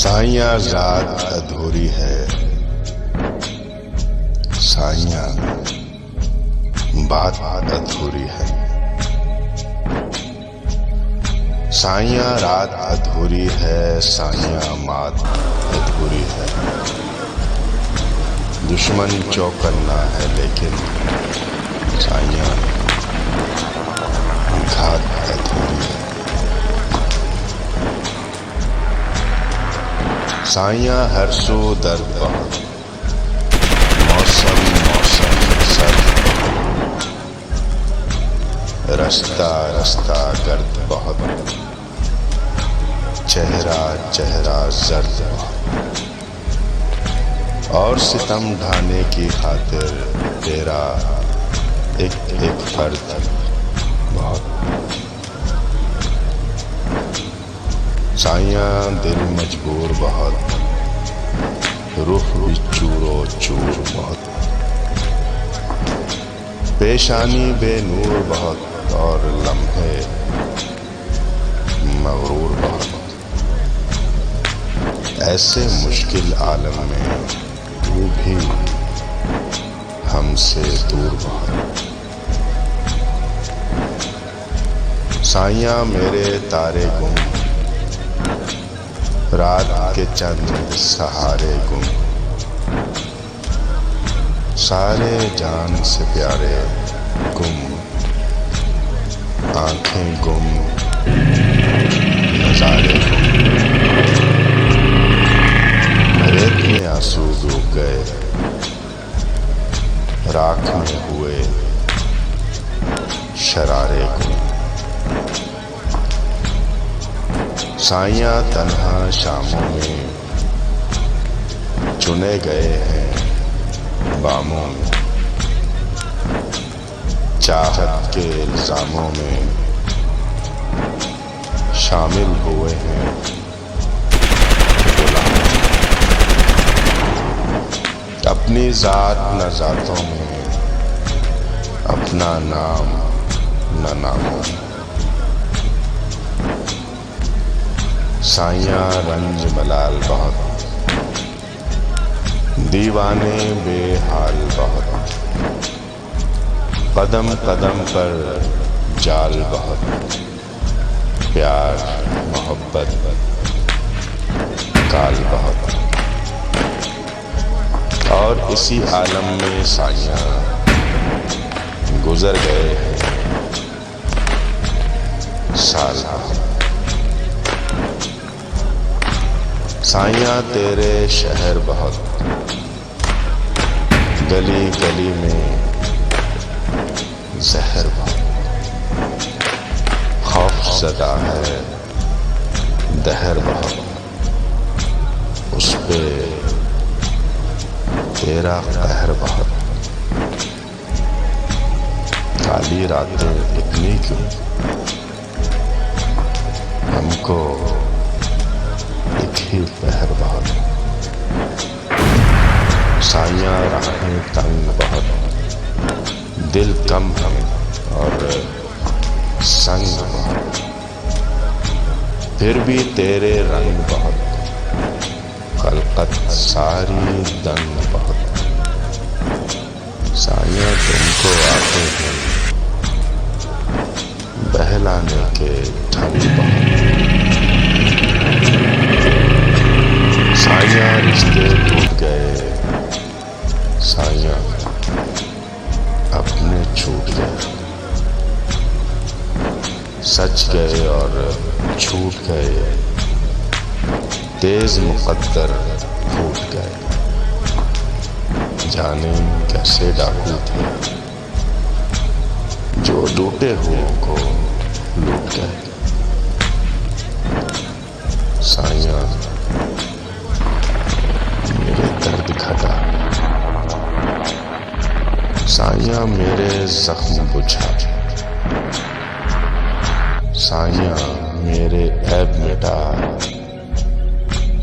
साइयां रात अधूरी है, साइयां बात अधूरी है। साइयां रात अधूरी है, साइयां मात अधूरी है। दुश्मन चौकन्ना है लेकिन साइयां घात अधूरी है। साइयां हर सू दर्द बहुत, मौसम सर्द, रास्ता रास्ता गर्द बहुत, चेहरा चेहरा जर्द बहुत। और सितम ढाने की खातिर तेरा एक एक फर्द बहुत। साइयां दिल मजबूर बहुत, रूह भी चूरो चूर बहुत। पेशानी बेनूर बहुत और लम्हे मगरूर बहुत। ऐसे मुश्किल आलम में तू भी हमसे दूर बहुत। साइयां मेरे तारे गुम, रात के चंद सहारे गुम। सारे जान से प्यारे गुम, आंखें गुम, नजारे गुम। रेत में आंसू डूब गए, राख में हुए शरारे गुम। साइयां तन्हा शामों में चुने गए हैं बामों में। चाहत के इल्जामों में शामिल हुए हैं गुलाम। अपनी जात न जातों में, अपना नाम न नामों में। साइयां रंज मलाल बहुत, दीवाने बेहाल बहुत। कदम कदम पर जाल बहुत, प्यार मोहब्बत काल बहुत। और इसी आलम में साइयां गुजर गए हैं साल बहुत। साइयां तेरे शहर बहुत, गली गली में जहर बहुत। खौफ ज़दा है दहर बहुत, उस पे तेरा कहर बहुत। काली रातें इतनी क्यों, हमको ही पहर बहुत। साइयां राहें तंग बहुत, दिल कम हम और संग बहुत। फिर भी तेरे रंग बहुत, खलकत सारी दंग बहुत। साइयां तुमको आते हैं बहलाने के ढंग बहुत। साइयां रिश्ते टूट गए, साइयां अपने छूट गए। सच गए और छूट गए, तेज मुकद्दर फूट गए। जाने कैसे डाकू थे जो लूटे हुओं को लूट गए। साइयां मेरे दर्द घटा, साइयां मेरे जख्म बुझा। साइयां मेरे ऐब मिटा,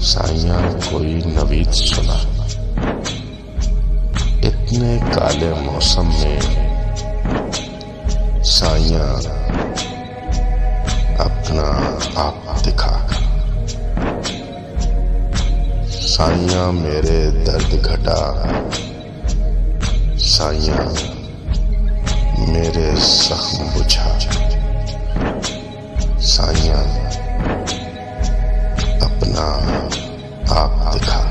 साइयां कोई नवीद सुना। इतने काले मौसम में साइयां अपना आप दिखा। साइयां मेरे दर्द घटा, साइयां मेरे जख्म बुझा, साइयां अपना आप दिखा।